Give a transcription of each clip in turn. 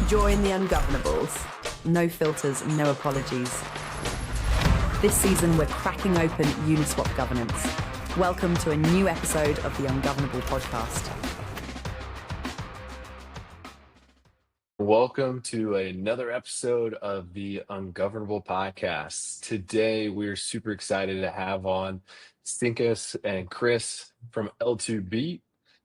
Join the Ungovernables. No filters, no apologies. This season, we're cracking open Uniswap governance. Welcome to a new episode of the Ungovernable Podcast. Welcome to another episode of the Ungovernable Podcast. Today, we're super excited to have on Sinkas and Chris from L2BEAT.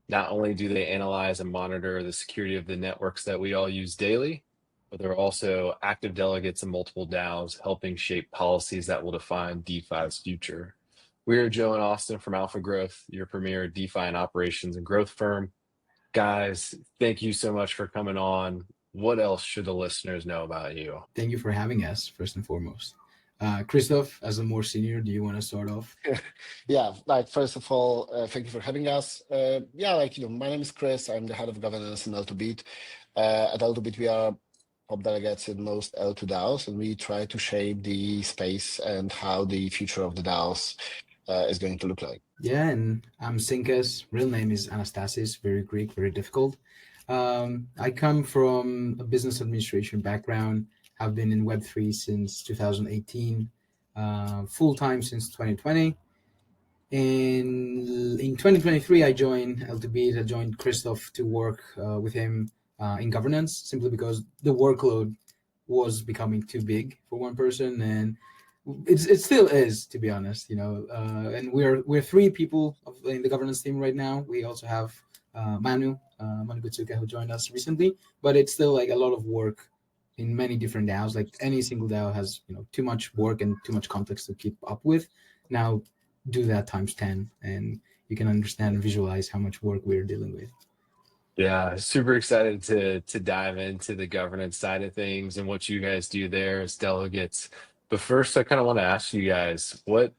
Not only do they analyze and monitor the security of the networks that we all use daily, but they're also active delegates in multiple DAOs, helping shape policies that will define DeFi's future. We're Joe and Austin from Alpha Growth, your premier DeFi and operations and growth firm. Guys, thank you so much for coming on. What else should the listeners know about you? Thank you for having us, first and foremost. Christoph, as a more senior, do you want to start off? Yeah, first of all, thank you for having us. My name is Chris. I'm the head of governance in L2BEAT. At L2BEAT, we are top delegates in most L2 DAOs, and we try to shape the space and how the future of the DAOs is going to look like. Yeah, and I'm Sinkas. Real name is Anastasis, very Greek, very difficult. I come from a business administration background. I've been in Web3 since 2018, full-time since 2020. And in 2023, I joined L2BEAT. I joined Christoph to work with him in governance, simply because the workload was becoming too big for one person, and it still is, to be honest. And we're three people in the governance team right now. We also have Manu Gutsuka, who joined us recently, but it's still like a lot of work in many different DAOs. Like any single DAO has too much work and too much context to keep up with. Now do that times 10, and you can understand and visualize how much work we're dealing with. Yeah, super excited to dive into the governance side of things and what you guys do there as delegates. But first, I kind of want to ask you guys, what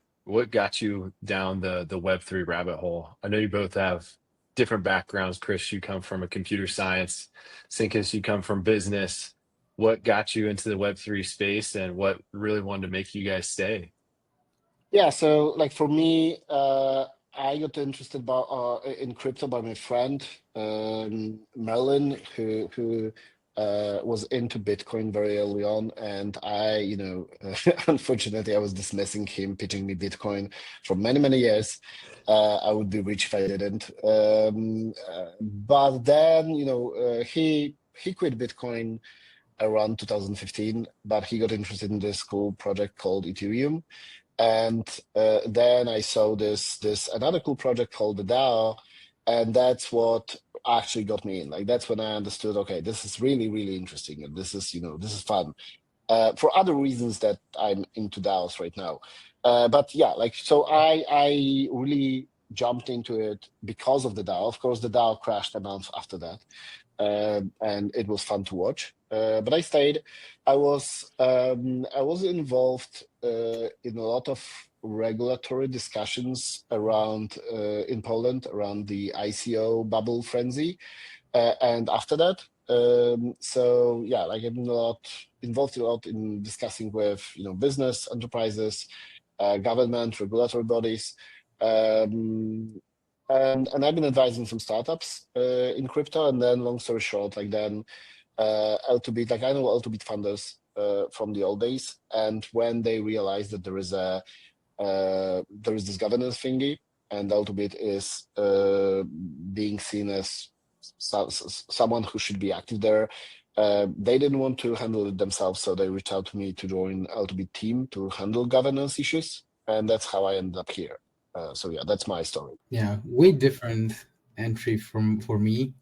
got you down the Web3 rabbit hole? I know you both have different backgrounds. Chris, you come from a computer science. Sinkas, you come from business. What got you into the Web3 space, and what really wanted to make you guys stay? Yeah, so for me, I got interested in crypto by my friend Merlin, who was into Bitcoin very early on, and I, unfortunately, I was dismissing him, pitching me Bitcoin for many, many years. I would be rich if I didn't. But then, he quit Bitcoin around 2015, but he got interested in this cool project called Ethereum. And then I saw this another cool project called the DAO, and that's what actually got me in. That's when I understood, okay, this is really, really interesting, and this is fun. For other reasons that I'm into DAOs right now. But yeah, so I really jumped into it because of the DAO. Of course, the DAO crashed a month after that, and it was fun to watch. But I stayed. I was involved in a lot of regulatory discussions around in Poland around the ICO bubble frenzy, and after that, I've been involved a lot in discussing with business enterprises, government, regulatory bodies. And I've been advising some startups in crypto, and then long story short, L2BEAT, I know L2BEAT founders from the old days, and when they realized that there is this governance thingy, and L2BEAT is being seen as someone who should be active there, they didn't want to handle it themselves, so they reached out to me to join L2BEAT team to handle governance issues, and that's how I ended up here. That's my story. Yeah, way different entry for me.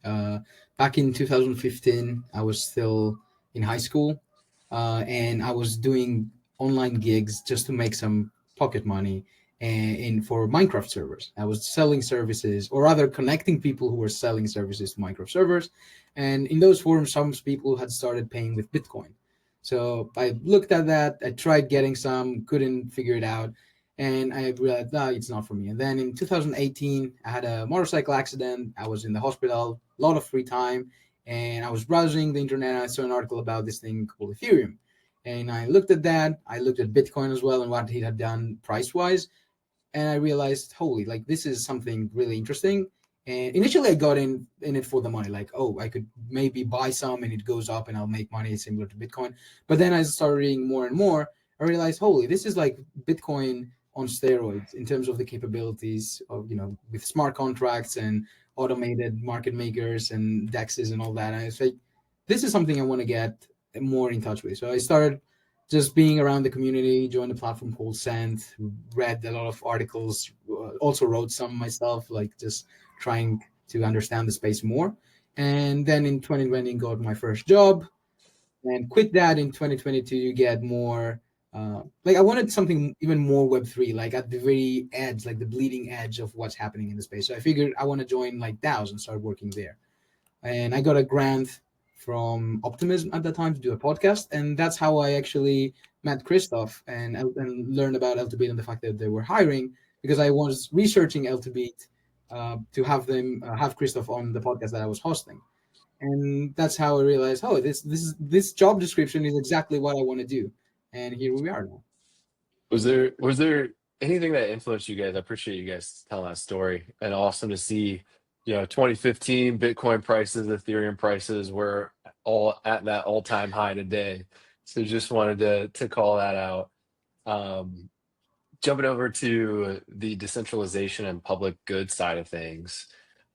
Back in 2015, I was still in high school, and I was doing online gigs just to make some pocket money for Minecraft servers. I was selling services, or rather connecting people who were selling services to Minecraft servers. And in those forums, some people had started paying with Bitcoin. So I looked at that, I tried getting some, couldn't figure it out. And I realized, no, it's not for me. And then in 2018, I had a motorcycle accident. I was in the hospital, a lot of free time. And I was browsing the internet, and I saw an article about this thing called Ethereum. And I looked at that. I looked at Bitcoin as well and what he had done price-wise. And I realized, holy, this is something really interesting. And initially I got in it for the money, like, oh, I could maybe buy some and it goes up and I'll make money similar to Bitcoin. But then I started reading more and more. I realized, holy, this is like Bitcoin on steroids in terms of the capabilities of, with smart contracts and automated market makers and DEXs and all that. And it's like, this is something I want to get more in touch with. So I started just being around the community, joined a platform called Send, read a lot of articles, also wrote some myself, like just trying to understand the space more. And then in 2020, got my first job and quit that in 2022 to get more, like I wanted something even more Web3, like at the very edge, like the bleeding edge of what's happening in the space. So I figured I want to join like DAOs and start working there. And I got a grant from Optimism at the time to do a podcast. And that's how I actually met Christoph and learned about L2BEAT and the fact that they were hiring, because I was researching L2BEAT to have them have Christoph on the podcast that I was hosting. And that's how I realized, oh, this job description is exactly what I want to do. And here we are now. Was there anything that influenced you guys? I appreciate you guys telling that story, and awesome to see, 2015 Bitcoin prices, Ethereum prices were all at that all-time high today. So just wanted to call that out. Jumping over to the decentralization and public good side of things,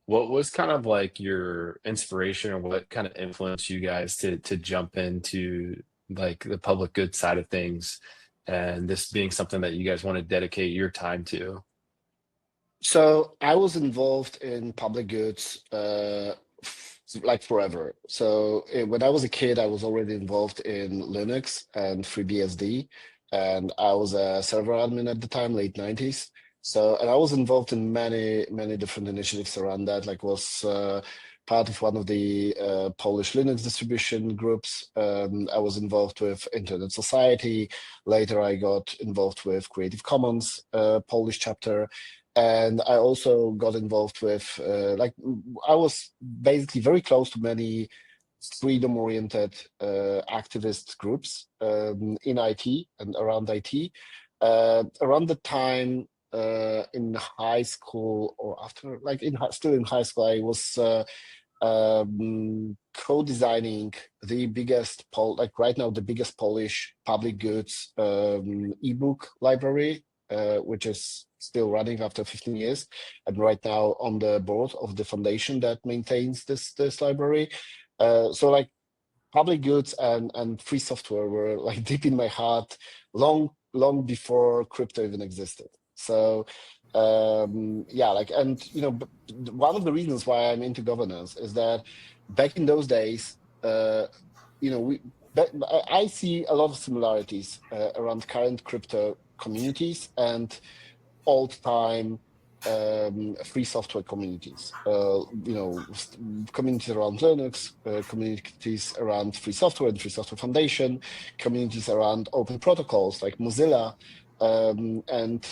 what was kind of like your inspiration, or what kind of influenced you guys to jump into like the public good side of things, and this being something that you guys want to dedicate your time to? So I was involved in public goods like forever. So when I was a kid, I was already involved in Linux and FreeBSD, and I was a server admin at the time, late 90s. So, and I was involved in many different initiatives around that, like was part of one of the Polish Linux distribution groups. I was involved with Internet Society. Later, I got involved with Creative Commons Polish chapter. And I also got involved with, I was basically very close to many freedom-oriented activist groups in IT and around IT. Around the time in high school, or after, like still in high school, I was co-designing the biggest right now the biggest Polish public goods ebook library, which is still running after 15 years. I'm right now on the board of the foundation that maintains this library. So like public goods and free software were like deep in my heart long before crypto even existed. So yeah, like, and one of the reasons why I'm into governance is that back in those days, I see a lot of similarities around current crypto communities and old-time free software communities. Communities around Linux, communities around free software and Free Software Foundation, communities around open protocols like Mozilla, and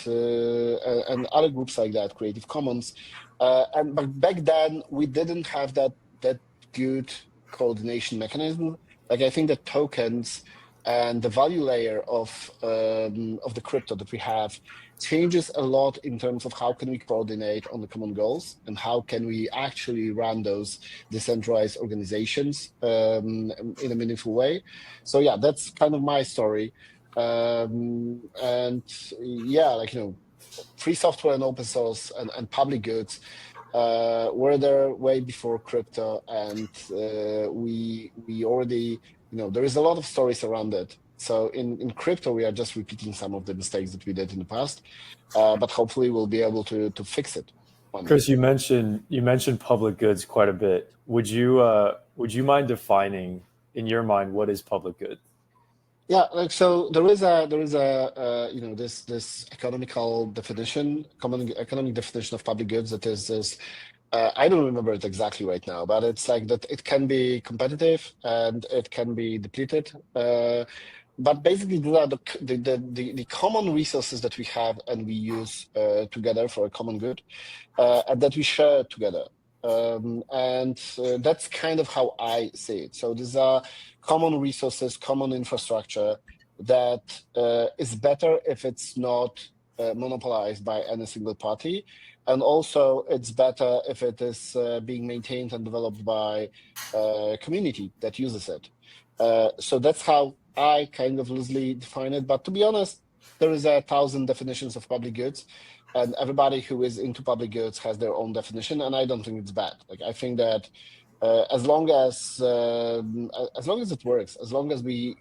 other groups like that, Creative Commons. But back then we didn't have that good coordination mechanism. Like I think that tokens and the value layer of the crypto that we have changes a lot in terms of how can we coordinate on the common goals and how can we actually run those decentralized organizations in a meaningful way. So yeah, that's kind of my story. And yeah, free software and open source and public goods were there way before crypto, and we already, there is a lot of stories around it. So in crypto, we are just repeating some of the mistakes that we did in the past, but hopefully we'll be able to fix it. Chris, you mentioned public goods quite a bit. Would you mind defining in your mind what is public good? Yeah, so there is a this economical definition, common economic definition of public goods that is this. I don't remember it exactly right now, but it's like that it can be competitive and it can be depleted. But basically, these are the common resources that we have and we use together for a common good, and that we share together. And that's kind of how I see it. So these are common resources, common infrastructure that is better if it's not monopolized by any single party. And also, it's better if it is being maintained and developed by a community that uses it. So that's how I kind of loosely define it. But to be honest, there is 1,000 definitions of public goods, and everybody who is into public goods has their own definition, and I don't think it's bad. Like, I think that as long as it works, as long as we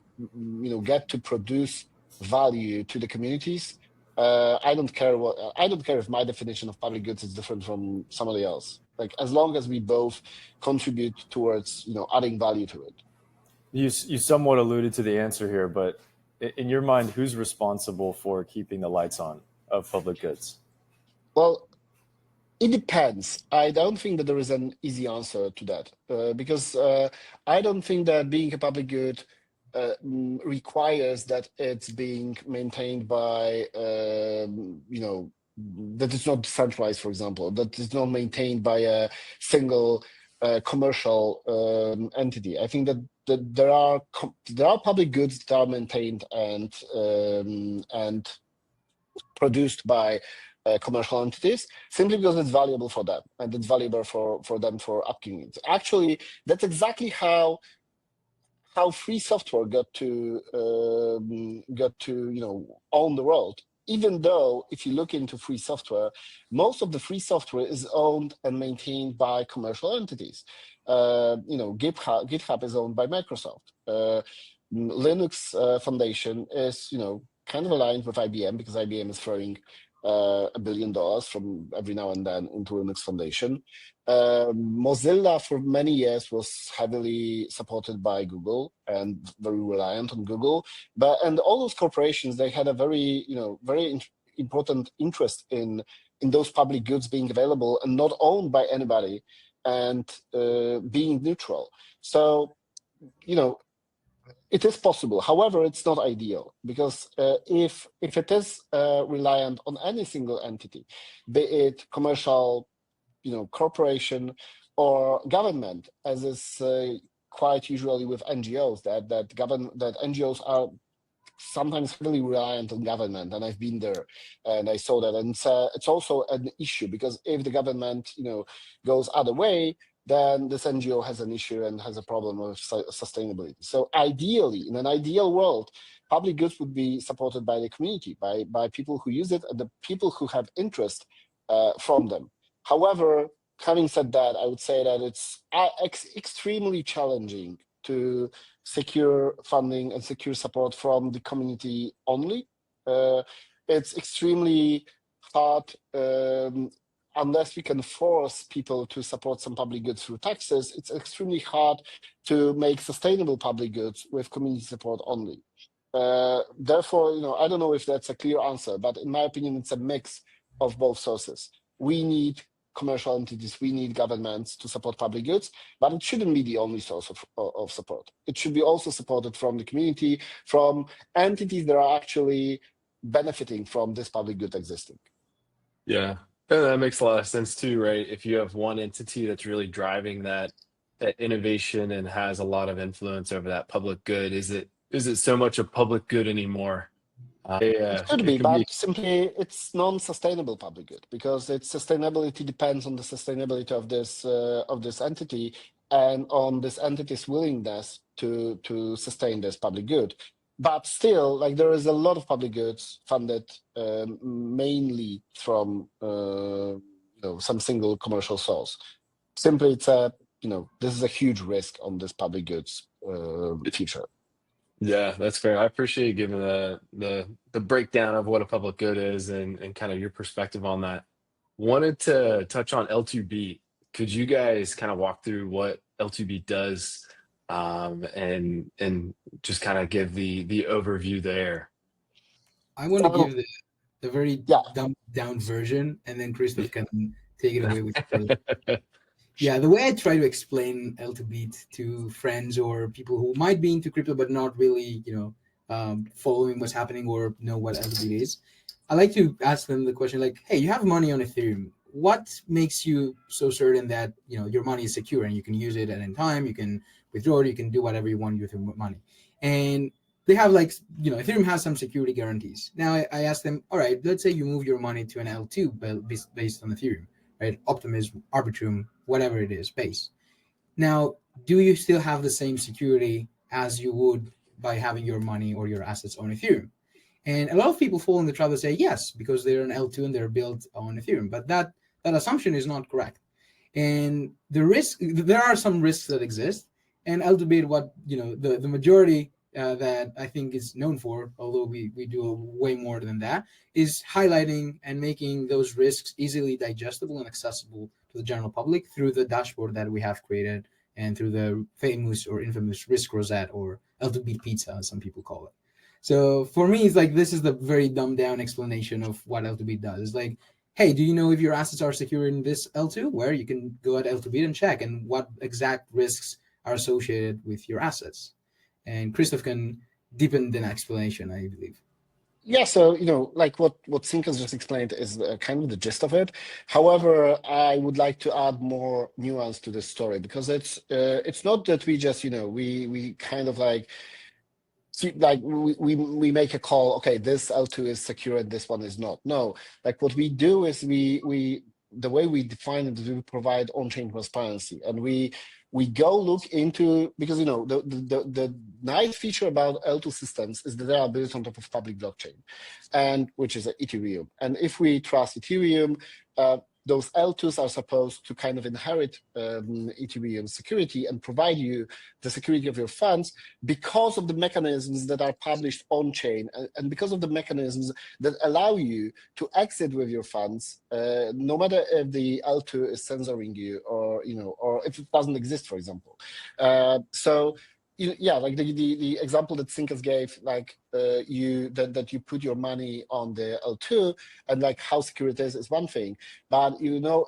get to produce value to the communities, I don't care if my definition of public goods is different from somebody else. Like, as long as we both contribute towards adding value to it. You somewhat alluded to the answer here, but in your mind, who's responsible for keeping the lights on of public goods? Well, it depends. I don't think that there is an easy answer to that, because I don't think that being a public good requires that it's being maintained by, that it's not decentralized, for example, that it's not maintained by a single commercial entity. I think that there are public goods that are maintained and produced by commercial entities, simply because it's valuable for them and it's valuable for them for upkeeping. Actually, that's exactly how free software got to own the world. Even though, if you look into free software, most of the free software is owned and maintained by commercial entities. GitHub is owned by Microsoft. Linux Foundation is kind of aligned with IBM, because IBM is throwing $1 billion from every now and then into Linux Foundation. Mozilla for many years was heavily supported by Google and very reliant on Google. And all those corporations, they had a very important interest in those public goods being available and not owned by anybody, and being neutral. So it is possible. However, it's not ideal, because if it is reliant on any single entity, be it commercial, corporation or government, as is quite usually with NGOs, that NGOs are sometimes heavily reliant on government, and I've been there and I saw that, and it's also an issue, because if the government goes other way, then this NGO has an issue and has a problem with sustainability. So ideally, in an ideal world, public goods would be supported by the community, by people who use it and the people who have interest from them. However, having said that, I would say that it's extremely challenging to secure funding and secure support from the community only. It's extremely hard, unless we can force people to support some public goods through taxes. It's extremely hard to make sustainable public goods with community support only. Therefore, I don't know if that's a clear answer, but in my opinion, it's a mix of both sources. We need commercial entities, we need governments to support public goods, but it shouldn't be the only source of support. It should be also supported from the community, from entities that are actually benefiting from this public good existing. Yeah, that makes a lot of sense too, right? If you have one entity that's really driving that innovation and has a lot of influence over that public good, is it so much a public good anymore? It could be, but simply it's non-sustainable public good, because its sustainability depends on the sustainability of this entity and on this entity's willingness to sustain this public good. But still, like, there is a lot of public goods funded mainly from some single commercial source. Simply, it's this is a huge risk on this public goods future. Yeah, that's fair. I appreciate you giving the breakdown of what a public good is and kind of your perspective on that. Wanted to touch on L2BEAT. Could you guys kind of walk through what L2BEAT does, and just kind of give the overview there? I want to give the very dumbed down version, and then Christoph can take it away with Yeah, the way I try to explain L2BEAT to friends or people who might be into crypto but not really, following what's happening or know what L2BEAT is, I like to ask them the question like, hey, you have money on Ethereum. What makes you so certain that your money is secure and you can use it at any time, you can withdraw it, you can do whatever you want with your money? And they have like, Ethereum has some security guarantees. Now I asked them, all right, let's say you move your money to an L2 based on Ethereum, right? Optimism, Arbitrum, whatever it is, base. Now, do you still have the same security as you would by having your money or your assets on Ethereum? And a lot of people fall in the trap to say yes, because they're an L2 and they're built on Ethereum. But that assumption is not correct. And there are some risks that exist. And L2BEAT, what the majority that I think is known for, although we do way more than that, is highlighting and making those risks easily digestible and accessible to the general public through the dashboard that we have created and through the famous or infamous risk rosette, or L2BEAT pizza, as some people call it. So for me, it's like, this is the very dumbed down explanation of what L2BEAT does. It's like, hey, do you know if your assets are secure in this L2? Where you can go at L2BEAT and check, and what exact risks are associated with your assets. And Christoph can deepen the explanation, I believe. Yeah, so like what Sinkas just explained is kind of the gist of it. However, I would like to add more nuance to this story, because it's not that we just we kind of like we make a call. Okay, this L2 is secure and this one is not. No, like what we do is we the way we define it is we provide on-chain transparency, and we go look into, because the nice feature about L2 systems is that they are built on top of public blockchain, and which is Ethereum. And if we trust Ethereum, those L2s are supposed to kind of inherit Ethereum security and provide you the security of your funds, because of the mechanisms that are published on chain, and because of the mechanisms that allow you to exit with your funds, no matter if the L2 is censoring you, or or if it doesn't exist, for example. So yeah, like the example that Sinkas gave, like that you put your money on the L2, and like how secure it is one thing, but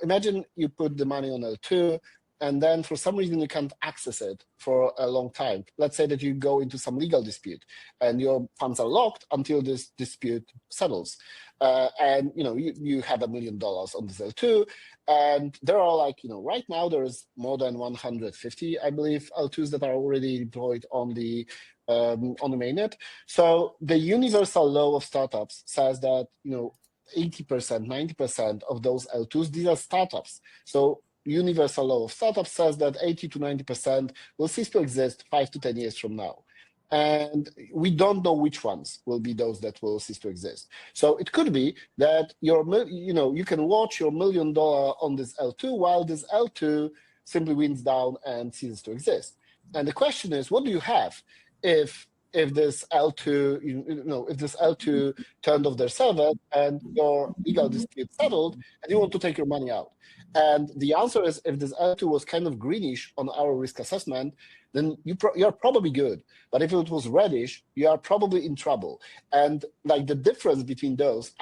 imagine you put the money on L2, and then for some reason you can't access it for a long time. Let's say that you go into some legal dispute and your funds are locked until this dispute settles, and you have $1 million on this L2, and there are like right now there is more than 150, I believe, L2s that are already deployed on the mainnet. So the universal law of startups says that 80%, 90% of those L2s, these are startups. So universal law of startups says that 80 to 90% will cease to exist 5 to 10 years from now. And we don't know which ones will be those that will cease to exist. So it could be that you can watch your $1 million on this L2 while this L2 simply winds down and ceases to exist. And the question is, what do you have if this L2, if this L2 turned off their server and your legal dispute settled and you want to take your money out? And the answer is, if this L2 was kind of greenish on our risk assessment, then you're probably good. But if it was reddish, you are probably in trouble. And like the difference between those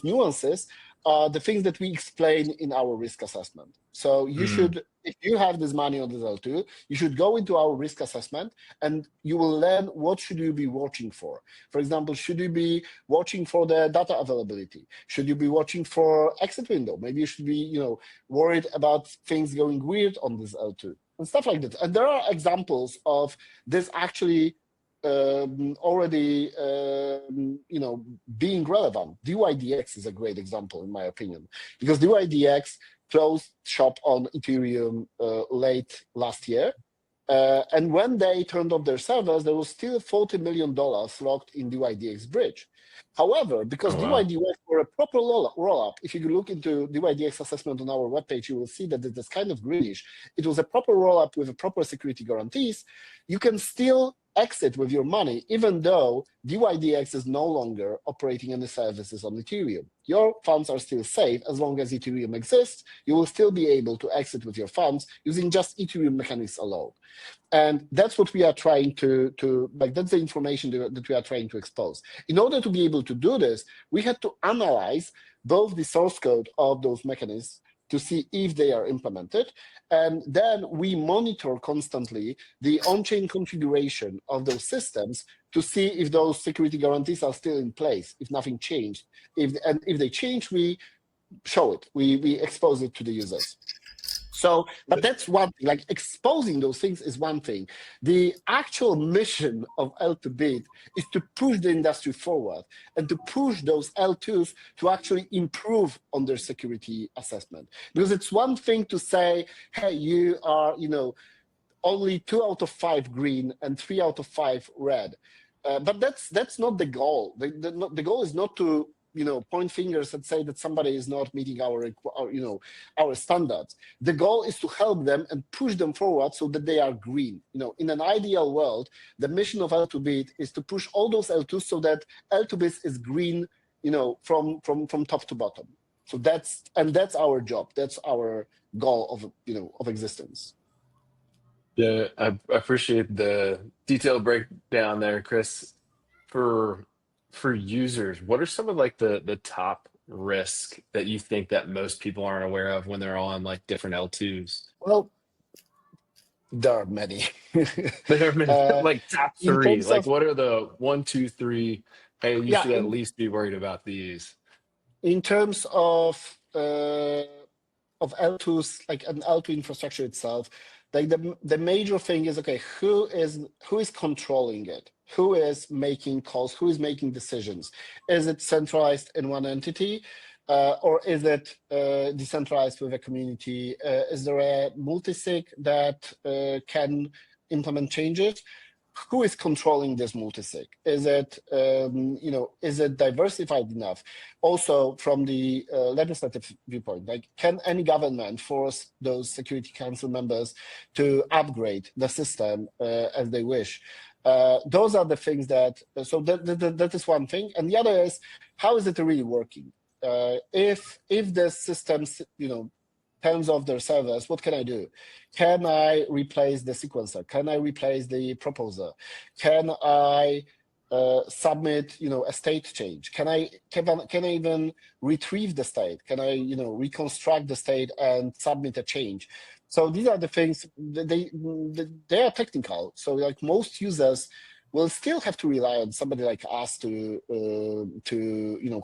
nuances are the things that we explain in our risk assessment. So you should, if you have this money on this L2, you should go into our risk assessment and you will learn what should you be watching for. For example, should you be watching for the data availability? Should you be watching for exit window? Maybe you should be, worried about things going weird on this L2 and stuff like that. And there are examples of this actually already, being relevant. DYDX is a great example, in my opinion, because DYDX closed shop on Ethereum late last year. And when they turned off their servers, there was still $40 million locked in DYDX bridge. However, because DYDX were a proper rollup, if you look into DYDX assessment on our webpage, you will see that it is kind of greenish. It was a proper rollup with a proper security guarantees. You can still exit with your money, even though DYDX is no longer operating any services on Ethereum. Your funds are still safe as long as Ethereum exists. You will still be able to exit with your funds using just Ethereum mechanics alone. And that's what we are trying to that's the information that we are trying to expose. In order to be able to do this, we had to analyze both the source code of those mechanisms to see if they are implemented. And then we monitor constantly the on-chain configuration of those systems to see if those security guarantees are still in place, if nothing changed. If they change, we show it, we expose it to the users. So, but that's one thing, like exposing those things is one thing. The actual mission of L2BEAT is to push the industry forward and to push those L2s to actually improve on their security assessment. Because it's one thing to say, hey, you are, only 2 out of 5 green and 3 out of 5 red. But that's not the goal. The goal is not to point fingers and say that somebody is not meeting our standards. The goal is to help them and push them forward so that they are green. In an ideal world, the mission of L2BEAT is to push all those L2s so that L2BEAT is green, from top to bottom. So that's our job. That's our goal of existence. Yeah, I appreciate the detailed breakdown there, Chris. For users, what are some of like the top risk that you think that most people aren't aware of when they're on like different L2s? Well, there are many. There are like top In 3. terms Like of, what are the 1, 2, 3? Hey, you yeah, should at least be worried about these. in terms of L2s, like an L2 infrastructure itself, like the major thing is, okay, who is controlling it? Who is making calls? Who is making decisions? Is it centralized in one entity, or is it decentralized with a community? Is there a multisig that can implement changes? Who is controlling this multisig? Is it is it diversified enough? Also, from the legislative viewpoint, like, can any government force those Security Council members to upgrade the system as they wish? Those are the things that. So that is one thing, and the other is, how is it really working? If the systems turns off their servers, what can I do? Can I replace the sequencer? Can I replace the proposer? Can I submit a state change? Can I even retrieve the state? Can I reconstruct the state and submit a change? So these are the things that they are technical. So like most users will still have to rely on somebody like us to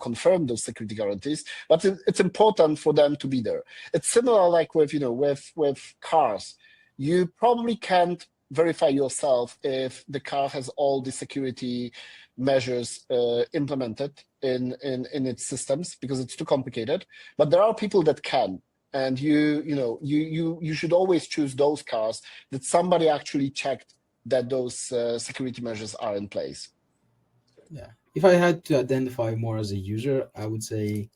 confirm those security guarantees, but it's important for them to be there. It's similar like with cars. You probably can't verify yourself if the car has all the security measures implemented in its systems because it's too complicated. But there are people that can. And you should always choose those cars that somebody actually checked that those security measures are in place. Yeah. If I had to identify more as a user, I would say,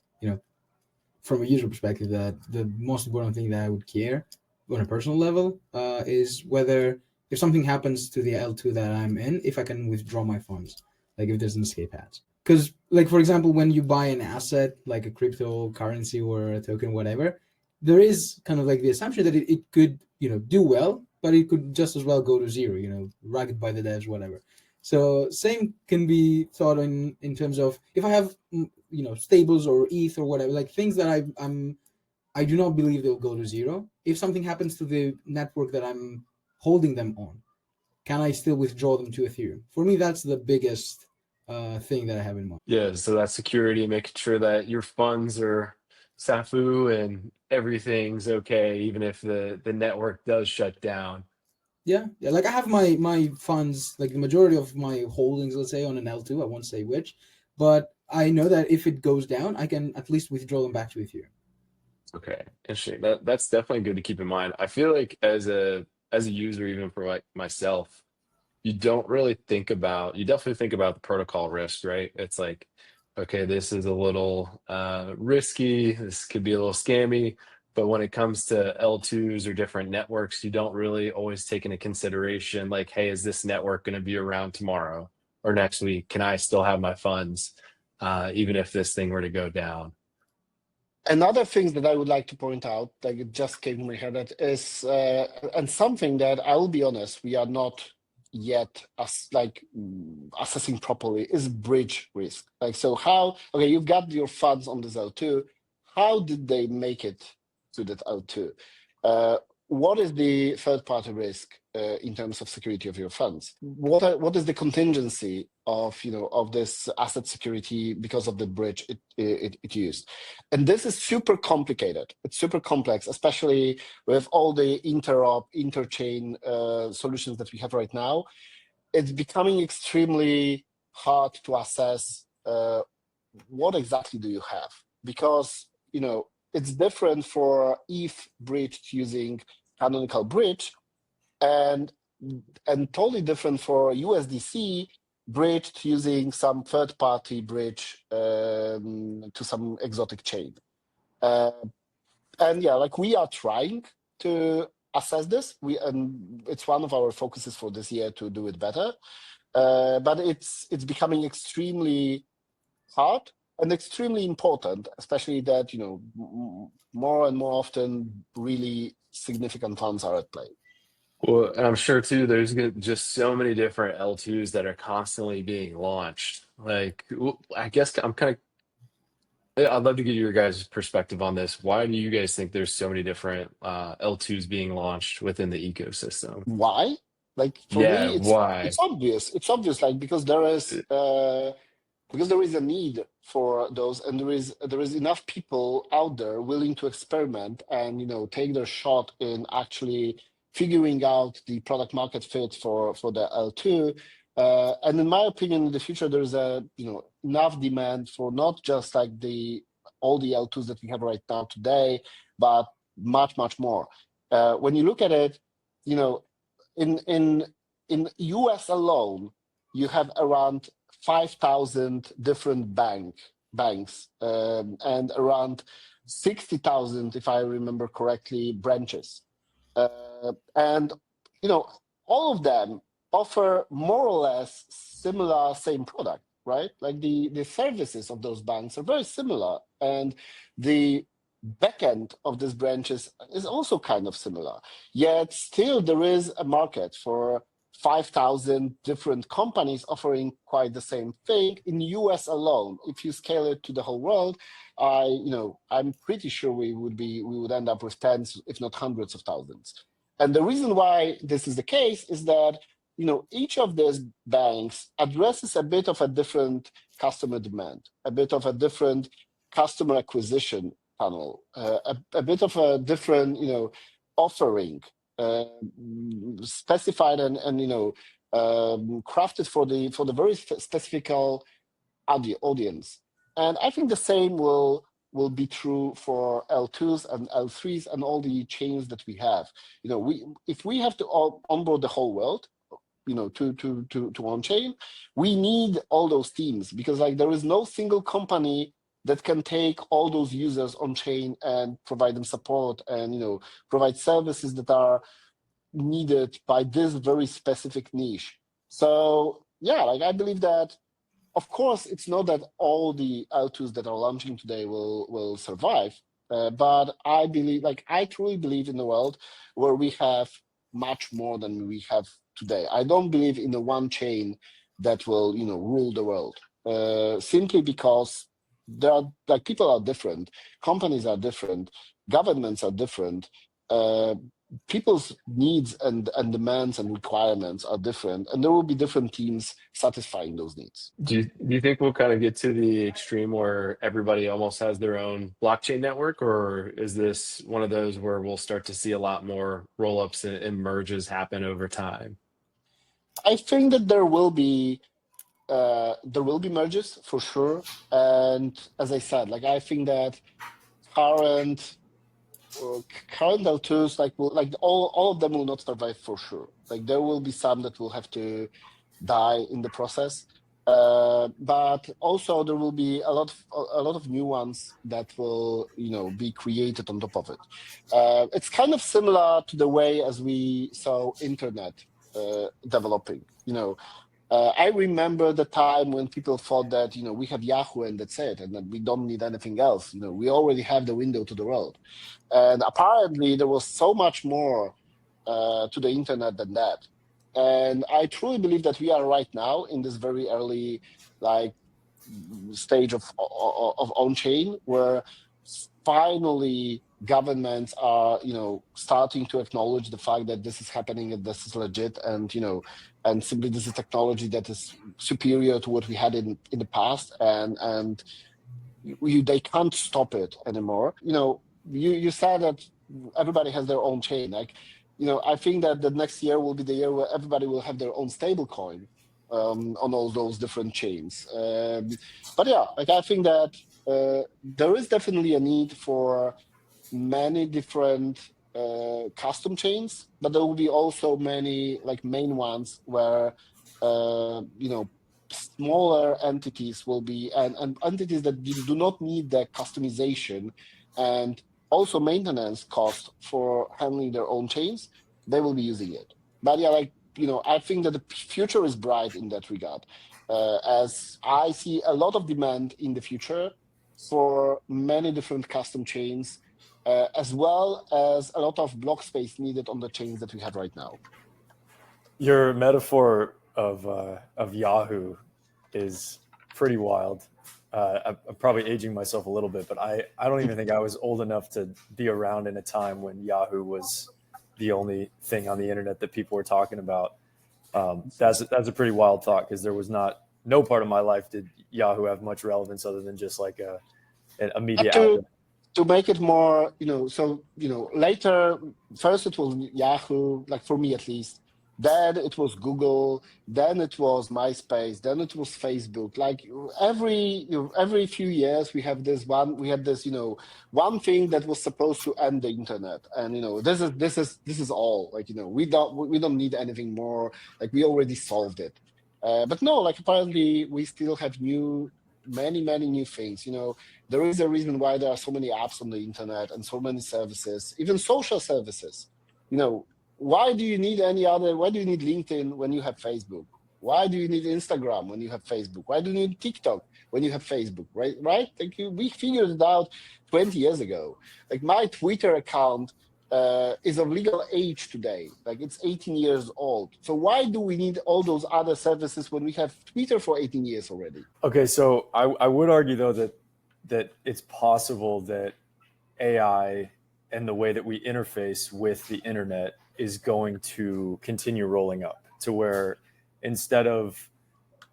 from a user perspective, that the most important thing that I would care on a personal level is whether if something happens to the L2 that I'm in, if I can withdraw my funds, like if there's an escape hatch. Because, like, for example, when you buy an asset, like a cryptocurrency or a token, whatever, there is kind of like the assumption that it could, do well, but it could just as well go to zero, rugged by the devs, whatever. So same can be thought in terms of if I have, stables or ETH or whatever, like things that I do not believe they'll go to zero. If something happens to the network that I'm holding them on, can I still withdraw them to Ethereum? For me, that's the biggest thing that I have in mind. Yeah, so that security, making sure that your funds are SAFU and everything's okay, even if the network does shut down. Yeah. Like I have my funds, like the majority of my holdings, let's say on an L2, I won't say which, but I know that if it goes down, I can at least withdraw them back to Ethereum. Okay, interesting. That's definitely good to keep in mind. I feel like as a user, even for like myself, you definitely think about the protocol risk, right? It's like, okay, this is a little risky, this could be a little scammy, but when it comes to L2s or different networks, you don't really always take into consideration like, hey, is this network going to be around tomorrow or next week? Can I still have my funds even if this thing were to go down? Another thing that I would like to point out, like it just came to my head, that is, and something that I will be honest, we are not yet assessing properly, is bridge risk. Like, so okay, you've got your funds on this L2, how did they make it to that L2? what is the third-party risk in terms of security of your funds? What is the contingency of of this asset security because of the bridge it used? And this is super complicated. It's super complex, especially with all the interchain solutions that we have right now. It's becoming extremely hard to assess what exactly do you have, because it's different for ETH bridged using canonical bridge, and totally different for USDC bridged using some third-party bridge to some exotic chain. And yeah, like we are trying to assess this. And it's one of our focuses for this year to do it better. But it's becoming extremely hard and extremely important, especially that more and more often really significant funds are at play. Well, and I'm sure too, there's just so many different L2s that are constantly being launched. Like, I guess I'd love to get your guys' perspective on this. Why do you guys think there's so many different L2s being launched within the ecosystem? Why? Like for me, why? It's obvious. It's obvious, like because there is a need for those, and there is enough people out there willing to experiment and take their shot in actually figuring out the product market fit for the L2. And in my opinion, in the future, there's enough demand for not just like all the L2s that we have right now today, but much more. When you look at it, in US alone, you have around 5,000 different banks and around 60,000, if I remember correctly, branches. And all of them offer more or less same product, right? Like the services of those banks are very similar, and the backend of these branches is also kind of similar. Yet still there is a market for 5,000 different companies offering quite the same thing in US alone. If you scale it to the whole world, I'm pretty sure we would end up with tens, if not hundreds of thousands. And the reason why this is the case is that each of these banks addresses a bit of a different customer demand, a bit of a different customer acquisition funnel, a bit of a different offering, specified and crafted for the very specific audience. And I think the same will be true for L2s and L3s and all the chains that we have. If we have to onboard the whole world, to on chain, we need all those teams, because like there is no single company that can take all those users on chain and provide them support and provide services that are needed by this very specific niche. So yeah, like I believe that, of course, it's not that all the L2s that are launching today will survive, but I truly believe in a world where we have much more than we have today. I don't believe in the one chain that will rule the world, simply because people are different, companies are different, governments are different, people's needs and demands and requirements are different, and there will be different teams satisfying those needs. Do you think we'll kind of get to the extreme where everybody almost has their own blockchain network, or is this one of those where we'll start to see a lot more rollups and merges happen over time? I think that there will be merges for sure, and as I said, like I think that current L2s, all of them will not survive for sure. Like there will be some that will have to die in the process, but also there will be a lot of new ones that will be created on top of it. It's kind of similar to the way as we saw internet developing. I remember the time when people thought that we have Yahoo and that's it, and that we don't need anything else. We already have the window to the world, and apparently there was so much more to the internet than that. And I truly believe that we are right now in this very early stage of on chain, where finally governments are, starting to acknowledge the fact that this is happening and this is legit, and and simply this is technology that is superior to what we had in the past, and they can't stop it anymore. You said that everybody has their own chain. Like, I think that the next year will be the year where everybody will have their own stable coin on all those different chains. But yeah, like, I think that there is definitely a need for many different custom chains, but there will be also many like main ones where smaller entities will be, and entities that do not need the customization and also maintenance cost for handling their own chains, they will be using it. But yeah, like, I think that the future is bright in that regard, as I see a lot of demand in the future for many different custom chains, as well as a lot of block space needed on the chains that we have right now. Your metaphor of Yahoo is pretty wild. I'm probably aging myself a little bit, but I don't even think I was old enough to be around in a time when Yahoo was the only thing on the internet that people were talking about. That's a pretty wild thought, because there was no part of my life did Yahoo have much relevance other than just like a media outlet. To make it more, later, first it was Yahoo, like for me at least. Then it was Google. Then it was MySpace. Then it was Facebook. Like every few years, we had this one thing that was supposed to end the internet, and this is all. Like, we don't need anything more. Like, we already solved it. But no, like, apparently we still have many new things. There is a reason why there are so many apps on the internet and so many services, even social services. Why do you need why do you need LinkedIn when you have Facebook? Why do you need Instagram when you have Facebook? Why do you need TikTok when you have Facebook, right? Like, we figured it out 20 years ago. Like, my Twitter account is of legal age today. Like, it's 18 years old. So why do we need all those other services when we have Twitter for 18 years already? Okay, so I would argue, though, that it's possible that AI and the way that we interface with the internet is going to continue rolling up to where, instead of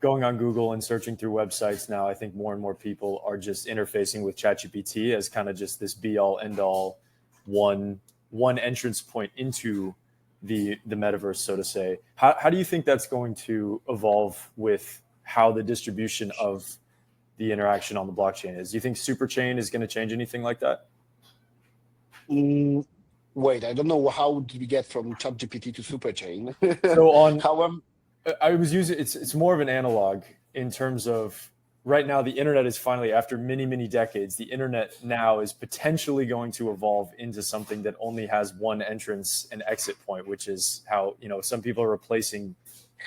going on Google and searching through websites now, I think more and more people are just interfacing with ChatGPT as kind of just this be all end all one entrance point into the metaverse, so to say. How do you think that's going to evolve with how the distribution of the interaction on the blockchain is? Do you think Superchain is going to change anything like that? Wait, I don't know how did we get from ChatGPT to Superchain. So however, I was using it's more of an analog in terms of right now the internet is finally, after many decades, the internet now is potentially going to evolve into something that only has one entrance and exit point, which is how some people are replacing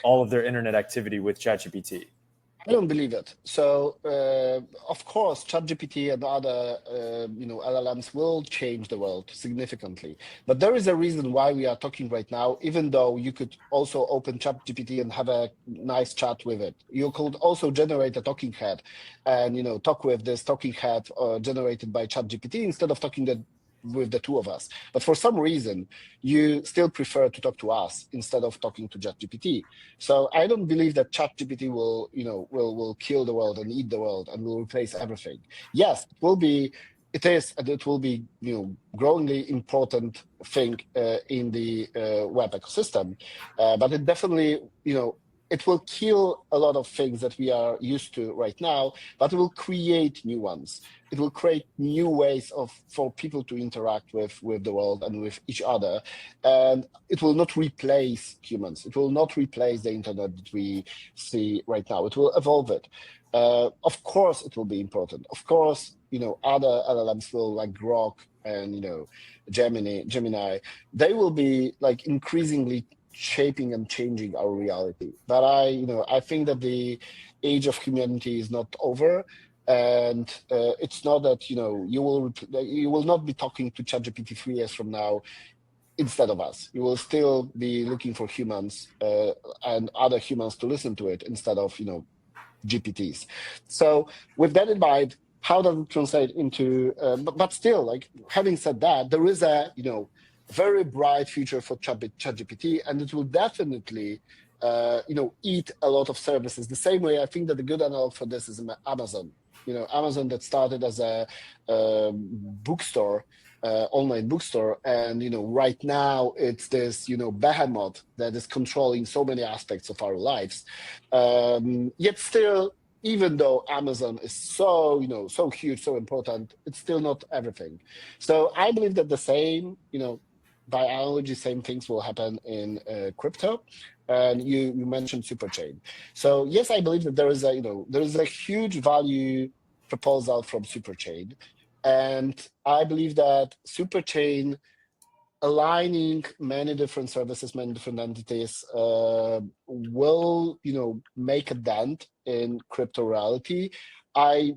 all of their internet activity with ChatGPT. I don't believe it. So, of course, ChatGPT and other, LLMs will change the world significantly. But there is a reason why we are talking right now, even though you could also open ChatGPT and have a nice chat with it. You could also generate a talking head and, talk with this talking head generated by ChatGPT instead of talking with the two of us. But for some reason, you still prefer to talk to us instead of talking to ChatGPT. So I don't believe that ChatGPT will kill the world and eat the world and will replace everything. Yes, it will be growingly important thing in the web ecosystem. But it definitely, it will kill a lot of things that we are used to right now, but it will create new ones. It will create new ways for people to interact with the world and with each other. And it will not replace humans. It will not replace the internet that we see right now. It will evolve it. Of course, it will be important. Of course, other LLMs will, like Grok and, Gemini, they will be like increasingly shaping and changing our reality. But I think that the age of humanity is not over, and it's not that you will not be talking to ChatGPT 3 years from now instead of us. You will still be looking for humans and other humans to listen to it instead of GPTs. So with that in mind, how does it translate into? But still, like having said that, there is a very bright future for ChatGPT, and it will definitely eat a lot of services. The same way I think that the good analog for this is Amazon. Amazon that started as a bookstore, online bookstore, and right now it's this behemoth that is controlling so many aspects of our lives. Yet still, even though Amazon is so so huge, so important, it's still not everything. So I believe that the same by analogy, same things will happen in crypto. And you mentioned superchain. So yes, I believe that there is a huge value proposal from superchain, and I believe that superchain aligning many different services, many different entities will make a dent in crypto reality. I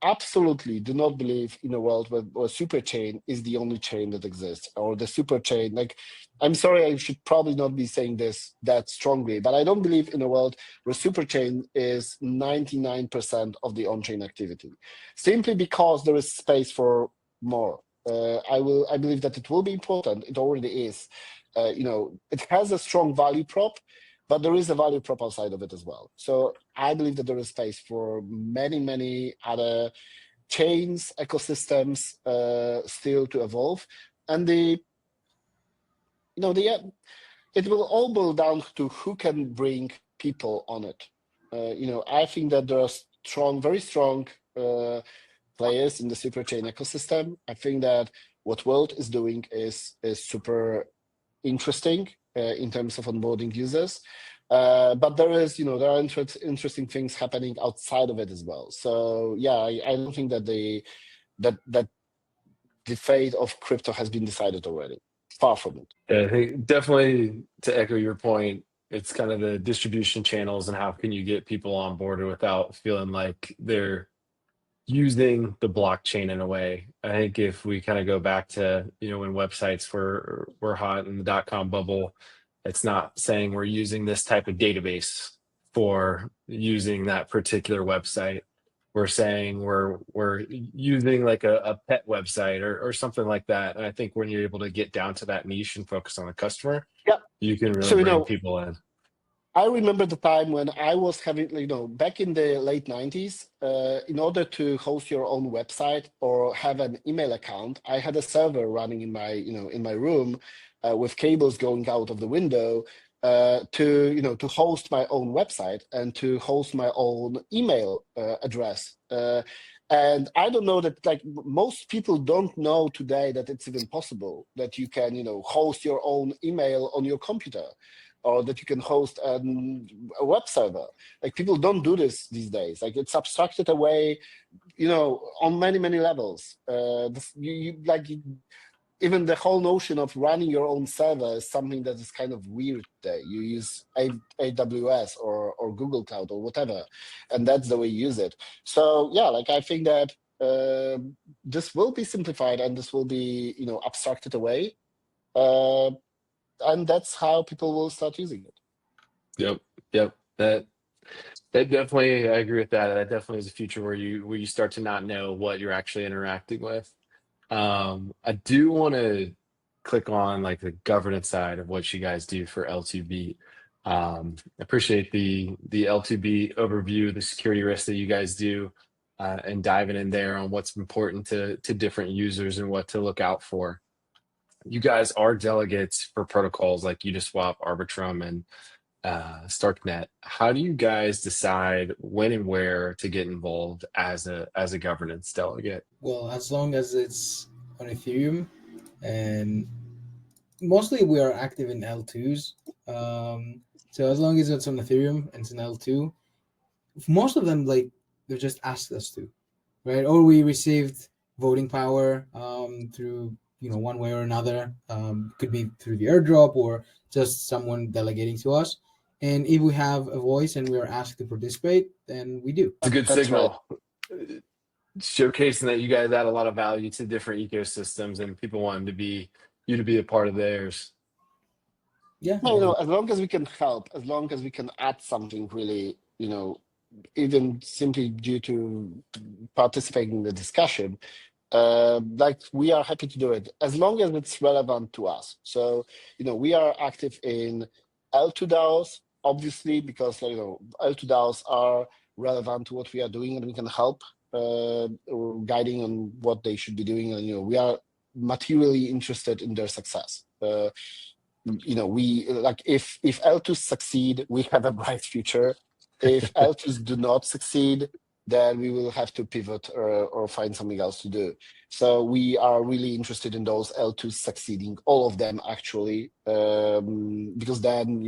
absolutely do not believe in a world where super chain is the only chain that exists, or the super chain. Like, I'm sorry, I should probably not be saying this that strongly, but I don't believe in a world where super chain is 99% of the on-chain activity, simply because there is space for more. I believe that it will be important. It already is. It has a strong value prop, but there is a value prop outside of it as well. So I believe that there is space for many, many other chains, ecosystems still to evolve. And it will all boil down to who can bring people on it. I think that there are very strong players in the super chain ecosystem. I think that what World is doing is super interesting in terms of onboarding users. But there are interesting things happening outside of it as well. So yeah, I don't think that the fate of crypto has been decided already. Far from it. Yeah, I think definitely to echo your point, it's kind of the distribution channels and how can you get people on board without feeling like they're using the blockchain in a way. I think if we kind of go back to when websites were hot in the dot-com bubble, it's not saying we're using this type of database for using that particular website. We're saying we're using like a pet website or something like that. And I think when you're able to get down to that niche and focus on the customer, Yeah. you can really So, bring people in. I remember the time when I was having, back in the late 90s, in order to host your own website or have an email account, I had a server running in my room with cables going out of the window to host my own website and to host my own email address. And I don't know that, like, most people don't know today that it's even possible that you can, host your own email on your computer, or that you can host a web server. Like, people don't do this these days. Like, it's abstracted away, on many, many levels. Even the whole notion of running your own server is something that is kind of weird today. You use AWS or Google Cloud or whatever, and that's the way you use it. So yeah, like, I think that this will be simplified and this will be, abstracted away. And that's how people will start using it. Yep. That definitely, I agree with that. That definitely is a future where you start to not know what you're actually interacting with. I do want to click on like the governance side of what you guys do for L2BEAT. Appreciate the L2BEAT overview, the security risks that you guys do, and diving in there on what's important to different users and what to look out for. You guys are delegates for protocols like Uniswap, Arbitrum, and Starknet. How do you guys decide when and where to get involved as a governance delegate? Well, as long as it's on Ethereum, and mostly we are active in L2s. So as long as it's on Ethereum and it's an L2, most of them, like, they just asked us to, right? Or we received voting power through, one way or another. Could be through the airdrop or just someone delegating to us. And if we have a voice and we are asked to participate, then we do. It's a good That's signal. Right. Showcasing that you guys add a lot of value to different ecosystems and people want you to be a part of theirs. Yeah. No, as long as we can help, as long as we can add something really, even simply due to participating in the discussion, like we are happy to do it as long as it's relevant to us. So, we are active in L2 DAOs, obviously, because, L2 DAOs are relevant to what we are doing and we can help guiding on what they should be doing. And, we are materially interested in their success. We like if L2s succeed, we have a bright future. If L2s do not succeed, then we will have to pivot or find something else to do. So we are really interested in those L2s succeeding, all of them actually, because then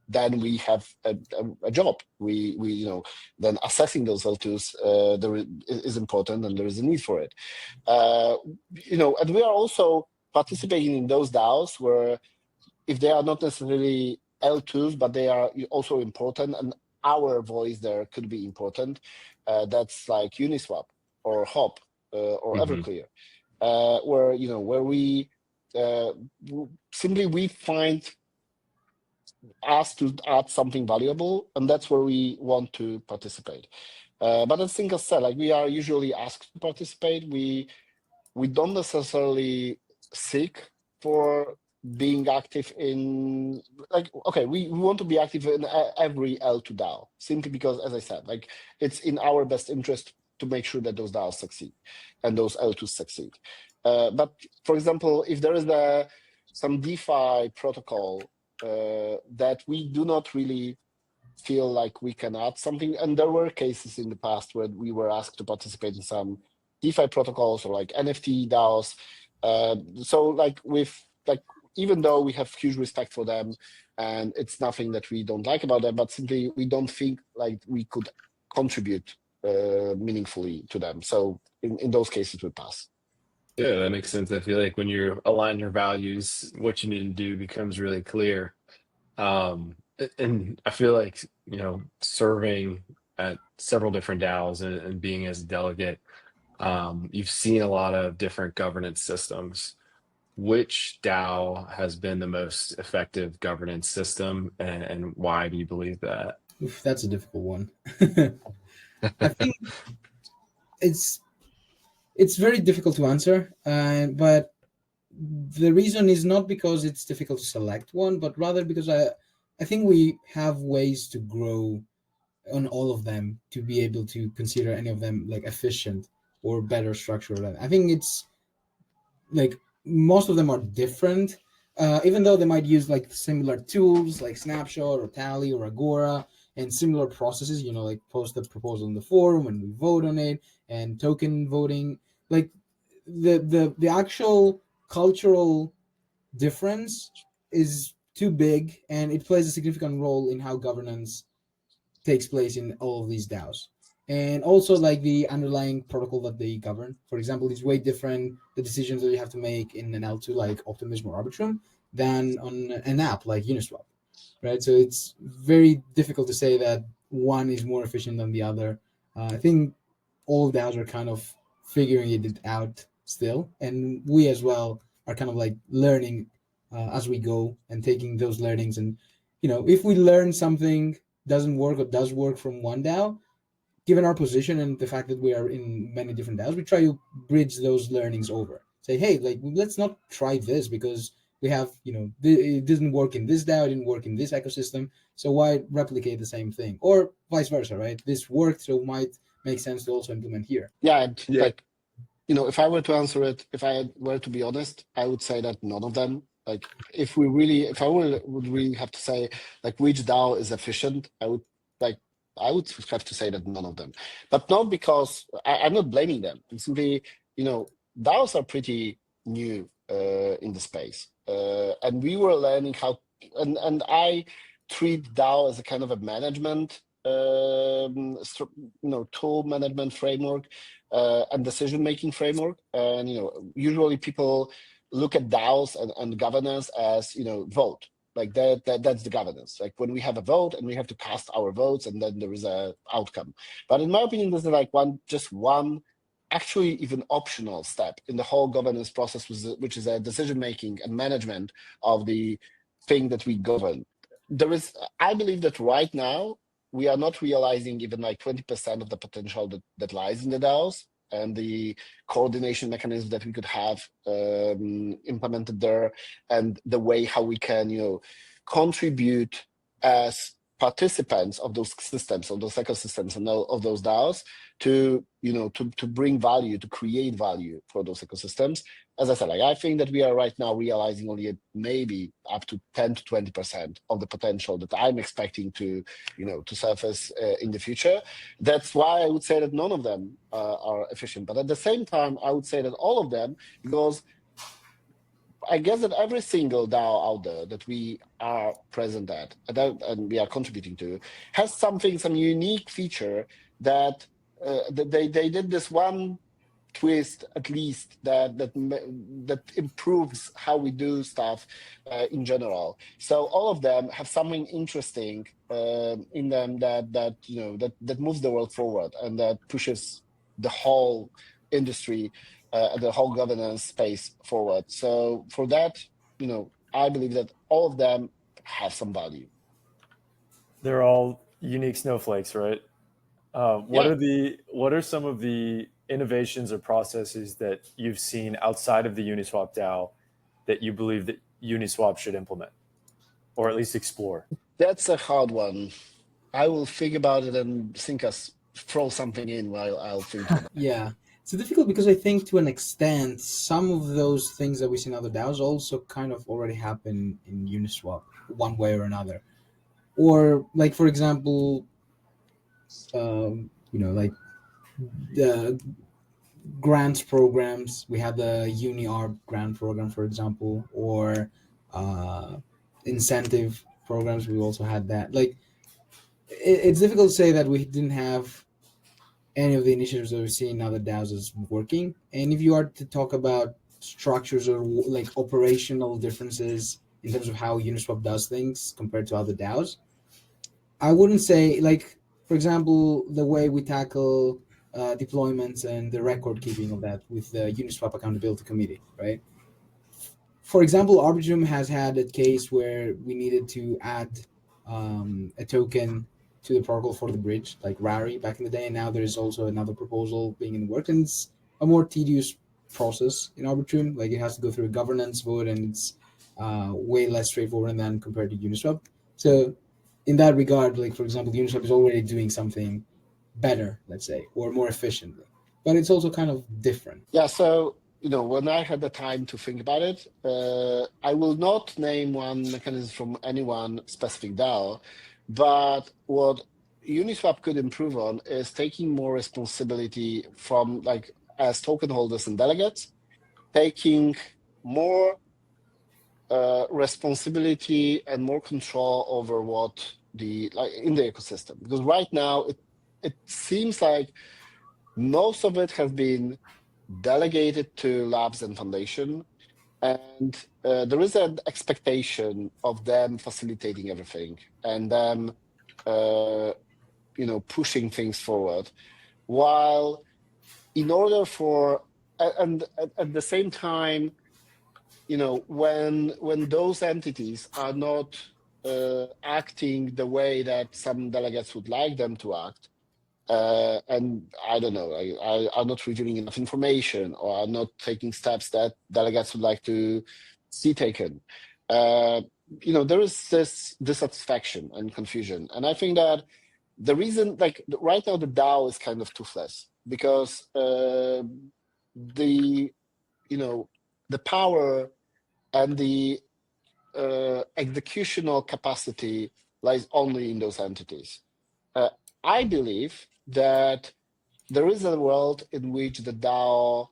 then we have a job. We then assessing those L2s is important, and there is a need for it. And we are also participating in those DAOs where, if they are not necessarily L2s, but they are also important, and our voice there could be important. That's like Uniswap or Hop or Everclear, where we simply we find asked to add something valuable, and that's where we want to participate. But as Sinkas said, like we are usually asked to participate. We don't necessarily seek for being active in we want to be active in every L2 DAO, simply because, as I said, like it's in our best interest to make sure that those DAOs succeed and those L2s succeed. But for example, if there is some DeFi protocol that we do not really feel like we can add something, and there were cases in the past where we were asked to participate in some DeFi protocols or like NFT DAOs. So like even though we have huge respect for them and it's nothing that we don't like about them, but simply we don't think like we could contribute meaningfully to them. So in those cases we pass. Yeah, that makes sense. I feel like when you're aligned your values, what you need to do becomes really clear. And I feel like, serving at several different DAOs and being as a delegate, you've seen a lot of different governance systems. Which DAO has been the most effective governance system, and why do you believe that? Oof, that's a difficult one. I think it's very difficult to answer, but the reason is not because it's difficult to select one, but rather because I think we have ways to grow on all of them to be able to consider any of them like efficient or better structured. I think it's like most of them are different, even though they might use like similar tools like Snapshot or Tally or Agora and similar processes, like post the proposal in the forum and we vote on it, and token voting. Like the actual cultural difference is too big, and it plays a significant role in how governance takes place in all of these DAOs. And also like the underlying protocol that they govern, for example, is way different, the decisions that you have to make in an L2 like Optimism or Arbitrum than on an app like Uniswap, right? So it's very difficult to say that one is more efficient than the other. I think all DAOs are kind of figuring it out still, and we as well are kind of like learning as we go and taking those learnings. And if we learn something doesn't work or does work from one DAO, given our position and the fact that we are in many different DAOs, we try to bridge those learnings over. Say, hey, like let's not try this because we have, it didn't work in this DAO, it didn't work in this ecosystem, so why replicate the same thing? Or vice versa, right? This worked, so it might make sense to also implement here. Yeah, like, if I were to answer it, if I were to be honest, I would say that none of them. Like, if I would really have to say, like, which DAO is efficient, I would have to say that none of them. But not because I'm not blaming them. It's simply, DAOs are pretty new in the space, and we were learning how. And I treat DAO as a kind of a management, tool management framework and decision-making framework. And usually people look at DAOs and governance as vote. Like that's the governance. Like when we have a vote and we have to cast our votes, and then there is a outcome. But in my opinion, there's like one actually even optional step in the whole governance process, which is a decision making and management of the thing that we govern. I believe that right now we are not realizing even like 20% of the potential that lies in the DAOs and the coordination mechanisms that we could have implemented there, and the way how we can, contribute as participants of those systems, of those ecosystems, and of those DAOs to bring value, to create value for those ecosystems. As I said, I think that we are right now realizing only maybe up to 10 to 20% of the potential that I'm expecting to surface in the future. That's why I would say that none of them are efficient. But at the same time, I would say that all of them, because I guess that every single DAO out there that we are present at and we are contributing to has some unique feature that they did this one twist at least that improves how we do stuff in general. So all of them have something interesting in them that moves the world forward and that pushes the whole industry, the whole governance space forward. So for that, I believe that all of them have some value. They're all unique snowflakes, right? What are some of the innovations or processes that you've seen outside of the Uniswap DAO that you believe that Uniswap should implement or at least explore? That's a hard one. I will think about it and Sinkas throw something in while I'll think about it. Yeah, it's difficult because I think to an extent, some of those things that we see in other DAOs also kind of already happen in Uniswap one way or another. Or like, for example, like the grants programs. We have the UniArt grant program, for example, or incentive programs. We also had that. Like, it's difficult to say that we didn't have any of the initiatives that we see in other DAOs as working. And if you are to talk about structures or like operational differences in terms of how Uniswap does things compared to other DAOs, I wouldn't say, like, for example, the way we tackle deployments and the record keeping of that with the Uniswap Accountability Committee, right? For example, Arbitrum has had a case where we needed to add a token to the protocol for the bridge, like Rari back in the day, and now there's also another proposal being in the works, and it's a more tedious process in Arbitrum. Like, it has to go through a governance vote, and it's way less straightforward than compared to Uniswap. So in that regard, like, for example, Uniswap is already doing something better, let's say, or more efficiently, but it's also kind of different. Yeah, so when I had the time to think about it, I will not name one mechanism from any one specific DAO, but what Uniswap could improve on is taking more responsibility from, like, as token holders and delegates, taking more responsibility and more control over what in the ecosystem. Because right now it seems like most of it has been delegated to labs and foundation, and there is an expectation of them facilitating everything and them pushing things forward, while in order for and at the same time, when those entities are not acting the way that some delegates would like them to act, and I don't know, are not revealing enough information or are not taking steps that delegates would like to see taken, there is this dissatisfaction and confusion. And I think that the reason, like, right now the DAO is kind of toothless because the power and the executional capacity lies only in those entities. I believe that there is a world in which the DAO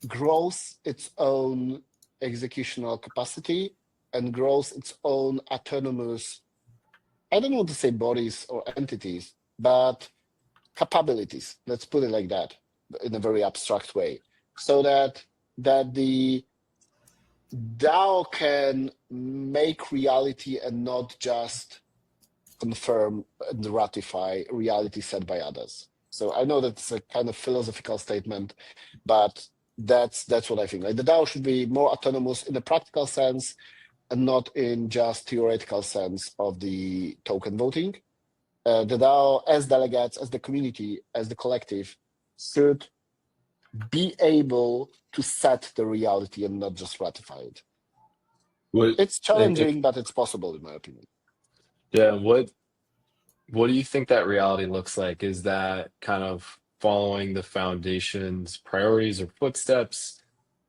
grows its own executional capacity and grows its own autonomous, I don't want to say bodies or entities, but capabilities. Let's put it like that in a very abstract way, so that the DAO can make reality and not just confirm and ratify reality set by others. So I know that's a kind of philosophical statement, but that's what I think. Like, the DAO should be more autonomous in the practical sense and not in just theoretical sense of the token voting. the DAO as delegates, as the community, as the collective, should be able to set the reality and not just ratify it. It's challenging, but it's possible, in my opinion. Yeah, what do you think that reality looks like? Is that kind of following the foundation's priorities or footsteps?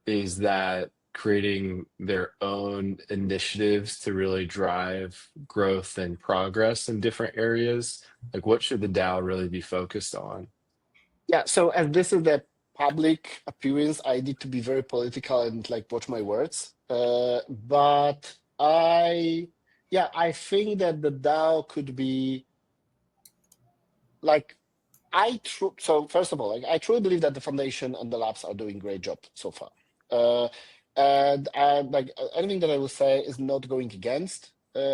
Is that creating their own initiatives to really drive growth and progress in different areas? Like, what should the DAO really be focused on? Yeah, so as this is the public appearance, I need to be very political and like watch my words. But I think that the DAO could be like so first of all, like I truly believe that the foundation and the labs are doing a great job so far. And like anything that I will say is not going against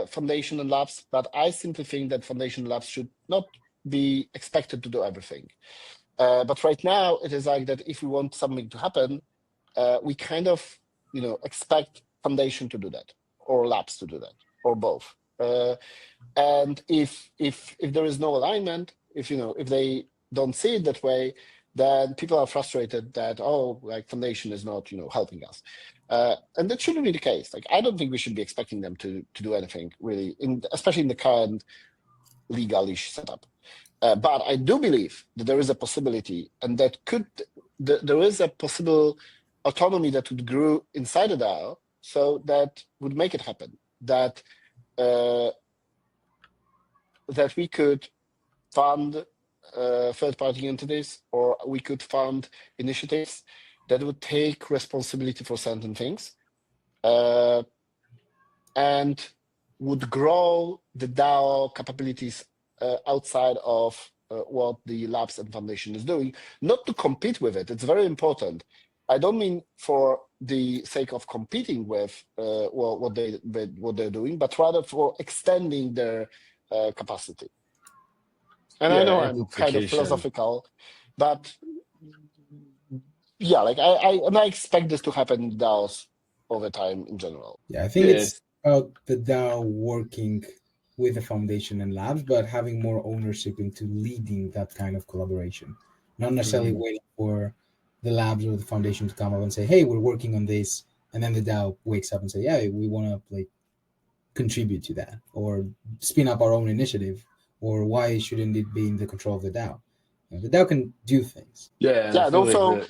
foundation and labs, but I simply think that foundation and labs should not be expected to do everything. But right now, it is like that if we want something to happen, we kind of, expect foundation to do that, or labs to do that, or both. And if there is no alignment, if they don't see it that way, then people are frustrated that like foundation is not helping us, and that shouldn't be the case. Like I don't think we should be expecting them to do anything really, especially in the current legalish setup. But I do believe that there is a possibility, and there is a possible autonomy that would grow inside the DAO, so that would make it happen. That we could fund third-party entities, or we could fund initiatives that would take responsibility for certain things, and would grow the DAO capabilities outside of what the labs and foundation is doing, not to compete with it. It's very important. I don't mean for the sake of competing with what they're doing, but rather for extending their capacity. And I know I'm kind of philosophical, but yeah, like I expect this to happen in DAOs over time in general. Yeah, I think it's about the DAO working with the foundation and labs, but having more ownership into leading that kind of collaboration, not necessarily waiting for the labs or the foundation to come up and say, hey, we're working on this, and then the DAO wakes up and say, yeah, we want to like contribute to that, or spin up our own initiative, or why shouldn't it be in the control of the DAO? The DAO can do things. Yeah, and also,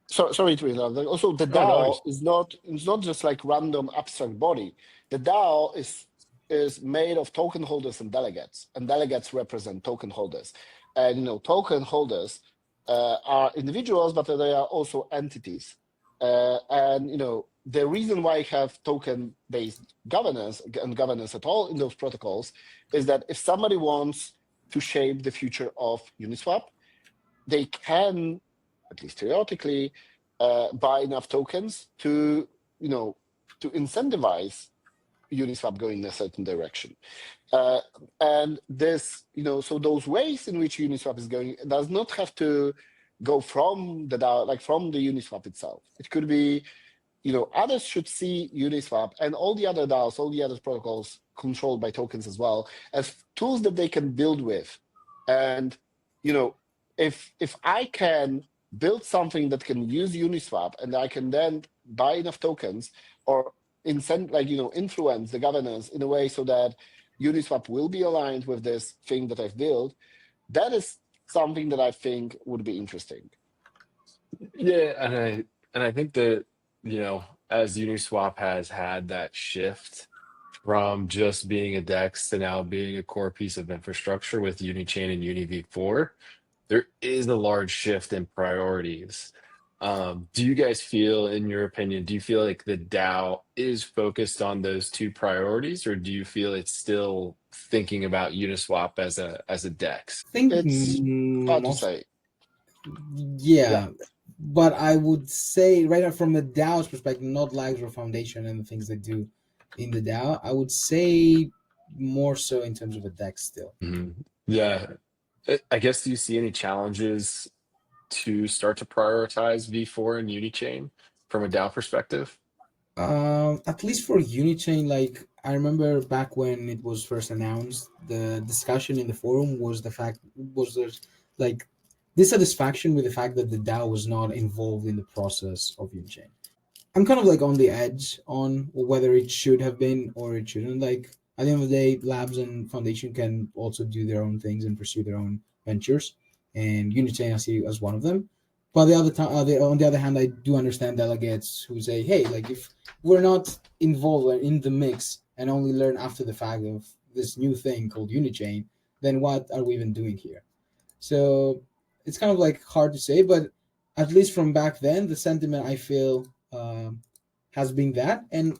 sorry to interrupt. Also, the DAO is not just like random abstract body. The DAO is made of token holders and delegates represent token holders. And token holders are individuals, but they are also entities. And the reason why I have token-based governance and governance at all in those protocols is that if somebody wants to shape the future of Uniswap, they can, at least theoretically, buy enough tokens to incentivize Uniswap going in a certain direction. And this, so those ways in which Uniswap is going does not have to go from the DAO, like from the Uniswap itself. It could be, others should see Uniswap and all the other DAOs, all the other protocols controlled by tokens as well, as tools that they can build with. And, if I can build something that can use Uniswap and I can then buy enough tokens or influence the governance in a way so that Uniswap will be aligned with this thing that I've built, that is something that I think would be interesting. Yeah, and I think that, as Uniswap has had that shift from just being a DEX to now being a core piece of infrastructure with Unichain and UniV4, there is a large shift in priorities. Do you guys feel, in your opinion, do you feel like the DAO is focused on those two priorities, or do you feel it's still thinking about Uniswap as a DEX? I think it's hard to say. Yeah, but I would say right now from the DAO's perspective, not labs or foundation and the things they do in the DAO, I would say more so in terms of a DEX still. Yeah. I guess, do you see any challenges to start to prioritize V4 and Unichain from a DAO perspective? At least for Unichain, like I remember back when it was first announced, the discussion in the forum was there's like dissatisfaction with the fact that the DAO was not involved in the process of Unichain. I'm kind of like on the edge on whether it should have been or it shouldn't. Like at the end of the day, labs and foundation can also do their own things and pursue their own ventures, and Unichain I see as one of them. But the other time, on the other hand, I do understand delegates who say, "Hey, like if we're not involved in the mix and only learn after the fact of this new thing called Unichain, then what are we even doing here?" So it's kind of like hard to say, but at least from back then, the sentiment I feel has been that, and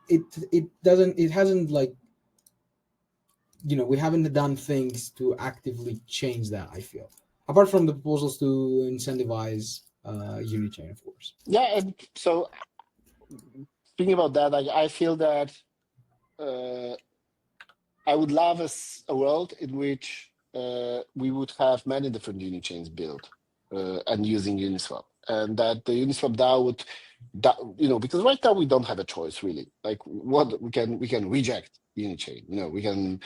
it hasn't like we haven't done things to actively change that. I feel apart from the proposals to incentivize Unichain, of course. Yeah, and so speaking about that, like I feel that I would love a world in which we would have many different Unichains built and using Uniswap, and that the Uniswap DAO would, because right now we don't have a choice really. Like what we can reject Unichain, we can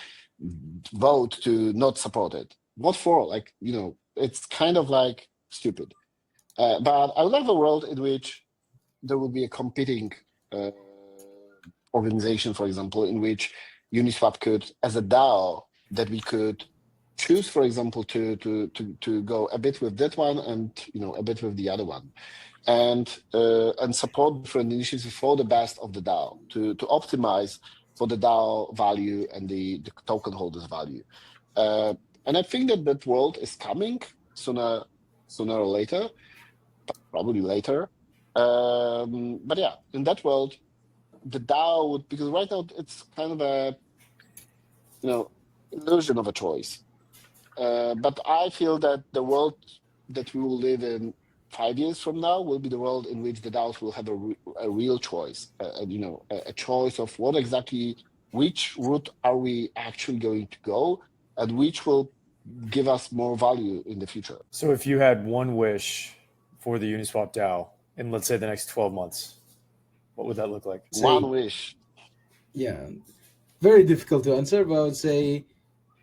vote to not support it. What for? Like it's kind of like stupid. But I would love a world in which there would be a competing organization, for example, in which Uniswap could, as a DAO, that we could choose, for example, to go a bit with that one and a bit with the other one, and support different initiatives for the best of the DAO to optimize for the DAO value and the token holders value. And I think that world is coming sooner or later, probably later. But yeah, in that world, the DAO would, because right now it's kind of a illusion of a choice. But I feel that the world that we will live in 5 years from now will be the world in which the DAOs will have a real choice, a choice of which route are we actually going to go, and which will give us more value in the future. So if you had one wish for the Uniswap DAO in, let's say, the next 12 months, what would that look like? One wish. Yeah, very difficult to answer, but I would say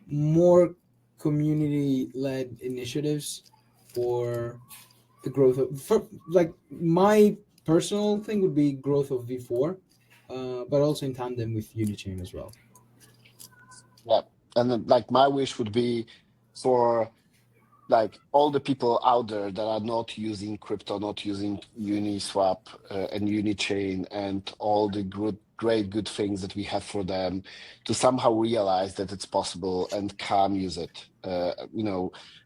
more community-led initiatives for the growth of, like my personal thing would be growth of V4, but also in tandem with Unichain as well. Yeah, and then, like my wish would be for like all the people out there that are not using crypto, not using Uniswap and Unichain and all the great good things that we have for them, to somehow realize that it's possible and can use it.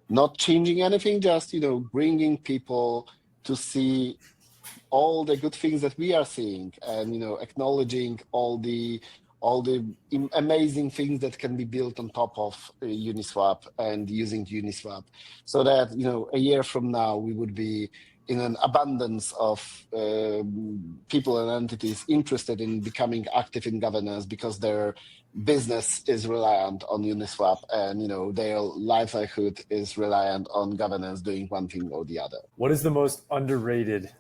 Not changing anything, just bringing people to see all the good things that we are seeing, and acknowledging all the amazing things that can be built on top of Uniswap and using Uniswap, so that a year from now we would be in an abundance of people and entities interested in becoming active in governance because their business is reliant on Uniswap and their livelihood is reliant on governance doing one thing or the other. What is the most underrated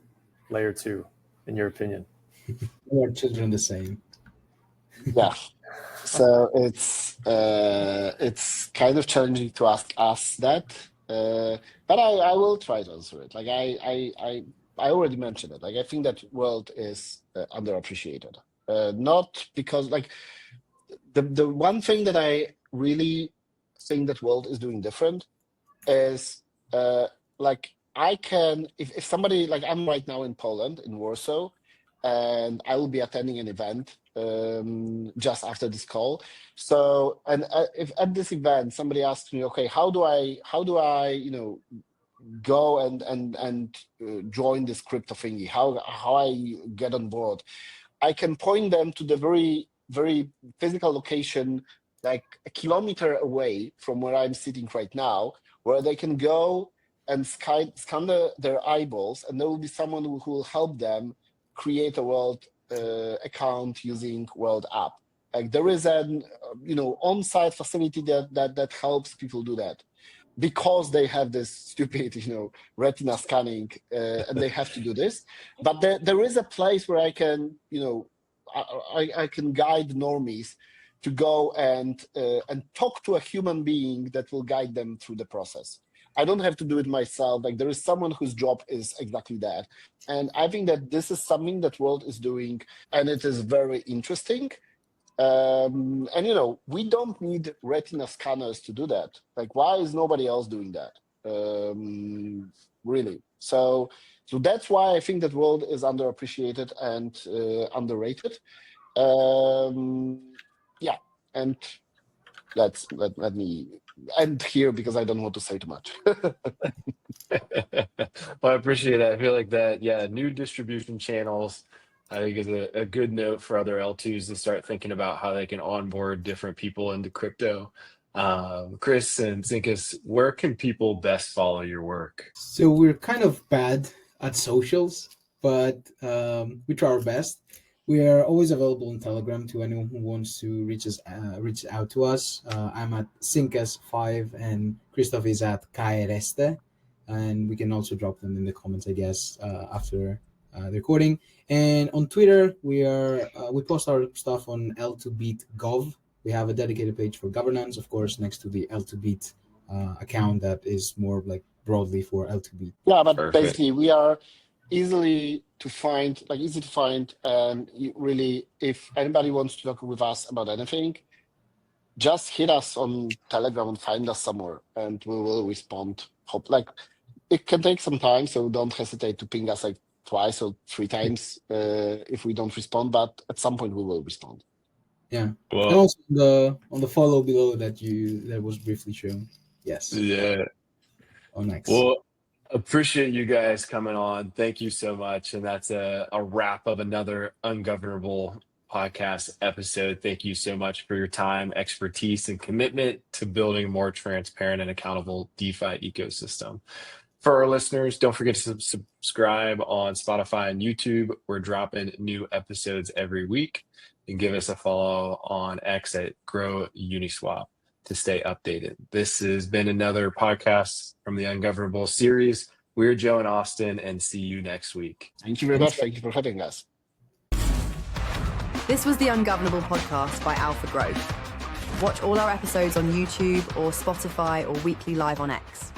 layer 2 in your opinion? More children the same. Yeah, so it's kind of challenging to ask us that, but I will try to answer it. Like I already mentioned it. Like I think that world is underappreciated. Not because like the one thing that I really think that world is doing different is like I can, if somebody, like I'm right now in Poland, in Warsaw, and I will be attending an event just after this call. So, and if at this event somebody asks me, okay, how do I go and join this crypto thingy? How I get on board? I can point them to the very, very physical location, like a kilometer away from where I'm sitting right now, where they can go and scan their eyeballs, and there will be someone who will help them create a world account using World app. Like there is an on-site facility that helps people do that, because they have this stupid retina scanning and they have to do this. But there is a place where I can I can guide normies to go and talk to a human being that will guide them through the process. I don't have to do it myself. Like, there is someone whose job is exactly that. And I think that this is something that world is doing, and it is very interesting. And we don't need retina scanners to do that. Like, why is nobody else doing that? Really. So that's why I think that world is underappreciated and underrated. Yeah, and let me end here because I don't want to say too much. Well, I appreciate that. I feel like that, new distribution channels, I think, is a good note for other L2s to start thinking about how they can onboard different people into crypto. Chris and Sinkas, where can people best follow your work? So we're kind of bad at socials, but we try our best. We are always available on Telegram to anyone who wants to reach out to us. I'm at Sinkas5 and Christoph is at Kaereste, and we can also drop them in the comments, I guess, after the recording. And on Twitter, we post our stuff on L2BEAT Gov. We have a dedicated page for governance, of course, next to the L2BEAT account that is more like broadly for L2BEAT. Yeah, but Perfect. basically we are easy to find. Really, if anybody wants to talk with us about anything, just hit us on Telegram and find us somewhere, and we will respond. It can take some time, so don't hesitate to ping us like twice or 3 times if we don't respond. But at some point we will respond. Yeah. Well, And also on the follow below that was briefly shown. Yes. yeah. On X. Well, appreciate you guys coming on. Thank you so much. And that's a wrap of another Ungovernable Podcast episode. Thank you so much for your time, expertise, and commitment to building a more transparent and accountable DeFi ecosystem. For our listeners, don't forget to subscribe on Spotify and YouTube. We're dropping new episodes every week. And give us a follow on X at Grow Uniswap to stay updated. This has been another podcast from the Ungovernable series. We're Joe and Austin, and see you next week. Thank you very much. Thank you for having us. This was the Ungovernable Podcast by Alpha Growth. Watch all our episodes on YouTube or Spotify or weekly live on X.